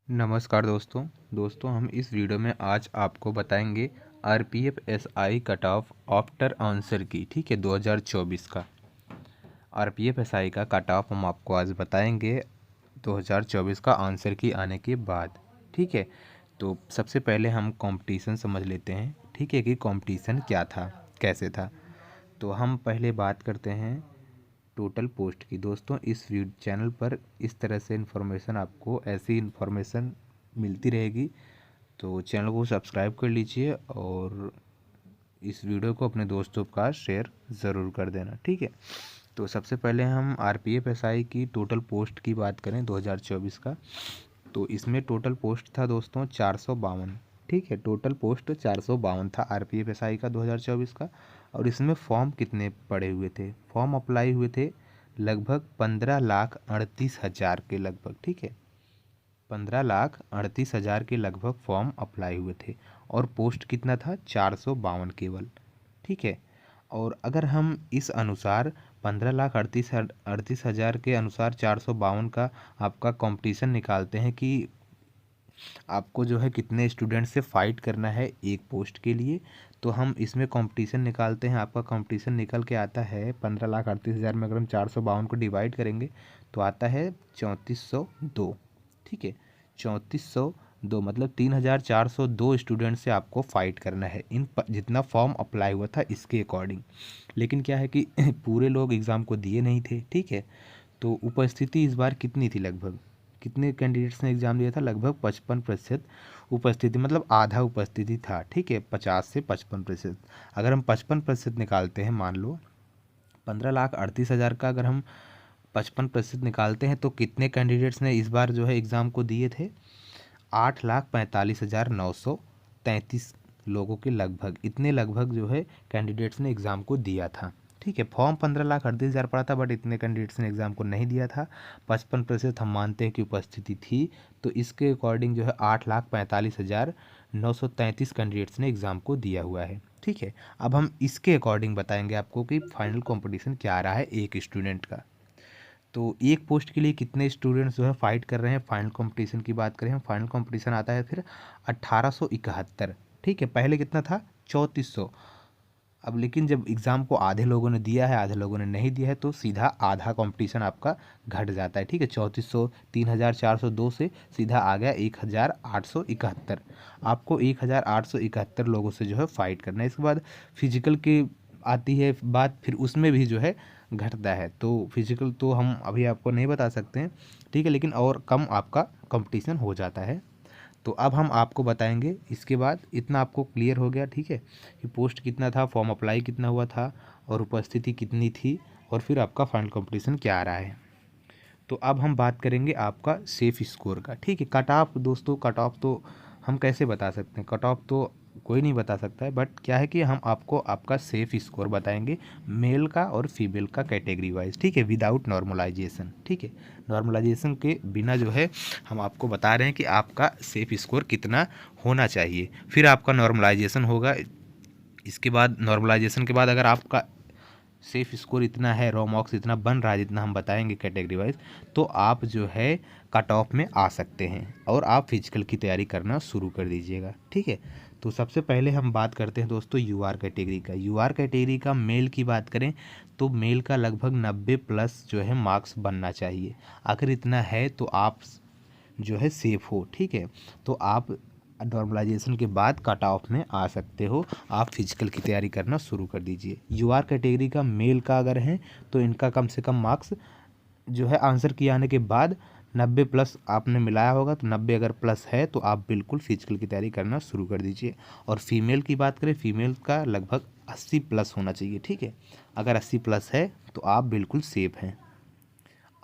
नमस्कार दोस्तों हम इस वीडियो में आज आपको बताएंगे RPF SI cut off after answer की। ठीक है, 2024 का आरपीएफ एसआई का कट ऑफ हम आपको आज बताएंगे 2024 का आंसर की आने के बाद। ठीक है, तो सबसे पहले हम कंपटीशन समझ लेते हैं। ठीक है, कि कंपटीशन क्या था, कैसे था। तो हम पहले बात करते हैं टोटल पोस्ट की। दोस्तों, इस चैनल पर इस तरह से इन्फॉर्मेशन, आपको ऐसी इन्फॉर्मेशन मिलती रहेगी, तो चैनल को सब्सक्राइब कर लीजिए और इस वीडियो को अपने दोस्तों का शेयर ज़रूर कर देना। ठीक है, तो सबसे पहले हम आरपीएफ एसआई की टोटल पोस्ट की बात करें 2024 का, तो इसमें टोटल पोस्ट था दोस्तों 452। ठीक है, टोटल पोस्ट 452 था आरपीएफ एसआई का 2024 का। और इसमें फॉर्म कितने पड़े हुए थे? फॉर्म अप्लाई हुए थे लगभग 15,38,000 के लगभग। ठीक है, 15,38,000 के लगभग फॉर्म अप्लाई हुए थे और पोस्ट कितना था? 452 केवल। ठीक है, और अगर हम इस अनुसार 15,38,000 के अनुसार 452 का आपका कंपटीशन निकालते हैं कि आपको जो है कितने स्टूडेंट से फाइट करना है एक पोस्ट के लिए, तो हम इसमें कंपटीशन निकालते हैं। आपका कंपटीशन निकल के आता है 15,38,000 में अगर हम 452 को डिवाइड करेंगे तो आता है 3402। ठीक है, 3402 मतलब 3,402 स्टूडेंट से आपको फाइट करना है जितना फॉर्म अप्लाई हुआ था इसके अकॉर्डिंग। लेकिन क्या है कि पूरे लोग एग्ज़ाम को दिए नहीं थे। ठीक है, तो उपस्थिति इस बार कितनी थी? लगभग कितने कैंडिडेट्स ने एग्ज़ाम दिया था? लगभग 55% उपस्थिति, मतलब आधा उपस्थिति था। ठीक है, 50 से 55%। अगर हम 55% निकालते हैं, मान लो 15,38,000 का अगर हम 55% निकालते हैं तो कितने कैंडिडेट्स ने इस बार जो है एग्ज़ाम को दिए थे? 8,45,933 लोगों के लगभग, इतने लगभग जो है कैंडिडेट्स ने एग्ज़ाम को दिया था। ठीक है, फॉर्म 15,38,000 पड़ा था, बट इतने कैंडिडेट्स ने एग्ज़ाम को नहीं दिया था। 55% हम मानते हैं कि उपस्थिति थी, तो इसके अकॉर्डिंग जो है 8,45,933 कैंडिडेट्स ने एग्ज़ाम को दिया हुआ है। ठीक है, अब हम इसके अकॉर्डिंग बताएंगे आपको कि फाइनल कॉम्पिटिशन क्या आ रहा है एक स्टूडेंट का। तो एक पोस्ट के लिए कितने स्टूडेंट्स जो है फाइट कर रहे हैं? फाइनल कंपटीशन की बात करें हम, फाइनल कंपटीशन आता है फिर 1871। ठीक है, पहले कितना था? 3400। अब लेकिन जब एग्ज़ाम को आधे लोगों ने दिया है, आधे लोगों ने नहीं दिया है, तो सीधा आधा कंपटीशन आपका घट जाता है। ठीक है, 3400 3,402 से सीधा आ गया 1,871। आपको 1,871 लोगों से जो है फाइट करना है। इसके बाद फिजिकल की आती है बात, फिर उसमें भी जो है घटता है। तो फिजिकल तो हम अभी आपको नहीं बता सकते हैं। ठीक है, लेकिन और कम आपका कंपटीशन हो जाता है। तो अब हम आपको बताएंगे इसके बाद। इतना आपको क्लियर हो गया? ठीक है, कि पोस्ट कितना था, फॉर्म अप्लाई कितना हुआ था और उपस्थिति कितनी थी, और फिर आपका फाइनल कंपटीशन क्या आ रहा है। तो अब हम बात करेंगे आपका सेफ स्कोर का। ठीक है, कट ऑफ दोस्तों, कट ऑफ तो हम कैसे बता सकते हैं? कट ऑफ तो कोई नहीं बता सकता है, बट क्या है कि हम आपको आपका सेफ स्कोर बताएंगे, मेल का और फीमेल का कैटेगरी वाइज। ठीक है, विदाउट नॉर्मलाइजेशन। ठीक है, नॉर्मलाइजेशन के बिना जो है हम आपको बता रहे हैं कि आपका सेफ स्कोर कितना होना चाहिए। फिर आपका नॉर्मलाइजेशन होगा। इसके बाद नॉर्मलाइजेशन के बाद अगर आपका सेफ स्कोर इतना है, रॉ मॉक्स इतना बन रहा है जितना हम बताएंगे कैटेगरी वाइज, तो आप जो है कट ऑफ में आ सकते हैं और आप फिजिकल की तैयारी करना शुरू कर दीजिएगा। ठीक है, तो सबसे पहले हम बात करते हैं दोस्तों यूआर कैटेगरी का। यूआर कैटेगरी का मेल की बात करें तो मेल का लगभग 90 प्लस जो है मार्क्स बनना चाहिए। अगर इतना है तो आप जो है सेफ हो। ठीक है, तो आप नॉर्मलाइजेशन के बाद कट ऑफ में आ सकते हो। आप फिजिकल की तैयारी करना शुरू कर दीजिए। यूआर कैटेगरी का मेल का अगर है तो इनका कम से कम मार्क्स जो है आंसर किए आने के बाद 90 प्लस आपने मिलाया होगा, तो 90 अगर प्लस है तो आप बिल्कुल फिजिकल की तैयारी करना शुरू कर दीजिए। और फीमेल की बात करें, फीमेल का लगभग 80 प्लस होना चाहिए। ठीक है, अगर 80 प्लस है तो आप बिल्कुल सेफ हैं।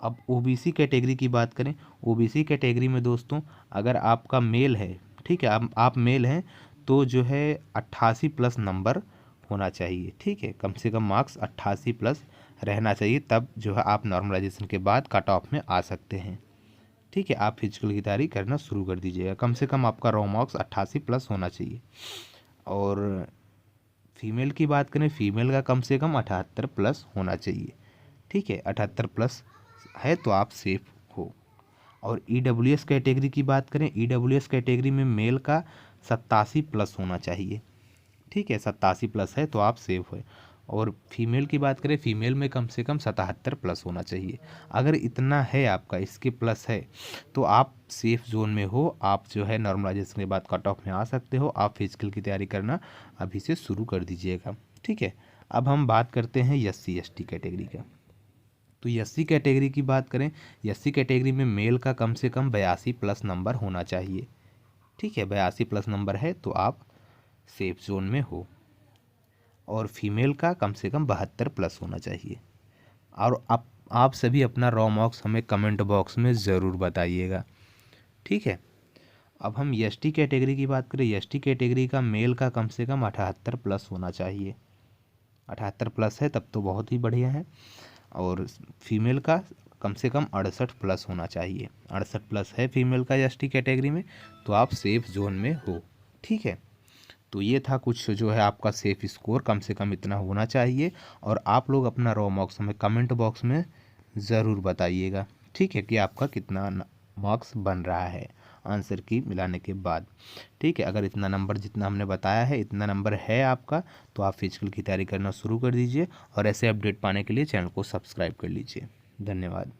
अब ओबीसी कैटेगरी की बात करें, ओबीसी कैटेगरी में दोस्तों अगर आपका मेल है, ठीक है, आप मेल हैं, तो जो है 88 प्लस नंबर होना चाहिए। ठीक है, कम से कम मार्क्स 88 प्लस रहना चाहिए, तब जो है आप नॉर्मलाइजेशन के बाद कट ऑफ में आ सकते हैं। ठीक है, आप फिजिकल की तैयारी करना शुरू कर दीजिएगा। कम से कम आपका रॉ मार्क्स 88 प्लस होना चाहिए। और फीमेल की बात करें, फीमेल का कम से कम 78 प्लस होना चाहिए। ठीक है, 78 प्लस है तो आप सेफ हो। और EWS कैटेगरी की बात करें, EWS कैटेगरी में मेल का 87 प्लस होना चाहिए, ठीक है, 87 प्लस है तो आप सेफ है। और फीमेल की बात करें, फीमेल में कम से कम 77 प्लस होना चाहिए। अगर इतना है आपका, इसके प्लस है, तो आप सेफ जोन में हो, आप जो है नॉर्मलाइजेशन के बाद कट ऑफ में आ सकते हो। आप फिजिकल की तैयारी करना अभी से शुरू कर दीजिएगा, ठीक है। अब हम बात करते हैं SC ST कैटेगरी का। तो SC कैटेगरी की बात करें, SC कैटेगरी में मेल का कम से कम 82 प्लस नंबर होना चाहिए, ठीक है, 82 प्लस नंबर है तो आप सेफ जोन में हो। और फीमेल का कम से कम 72 प्लस होना चाहिए। और आप सभी अपना रॉ मार्क्स हमें कमेंट बॉक्स में ज़रूर बताइएगा, ठीक है। अब हम ST कैटेगरी की बात करें, ST कैटेगरी का मेल का कम से कम 78 प्लस होना चाहिए, 78 प्लस है तब तो बहुत ही बढ़िया है। और फीमेल का कम से कम 68 प्लस होना चाहिए, 68 प्लस है फीमेल का ST कैटेगरी में तो आप सेफ जोन में हो, ठीक है। तो ये था कुछ जो है आपका सेफ स्कोर, कम से कम इतना होना चाहिए। और आप लोग अपना रॉ मार्क्स हमें कमेंट बॉक्स में ज़रूर बताइएगा, ठीक है, कि आपका कितना मार्क्स बन रहा है आंसर की मिलाने के बाद, ठीक है। अगर इतना नंबर जितना हमने बताया है इतना नंबर है आपका, तो आप फिजिकल की तैयारी करना शुरू कर दीजिए। और ऐसे अपडेट पाने के लिए चैनल को सब्सक्राइब कर लीजिए। धन्यवाद।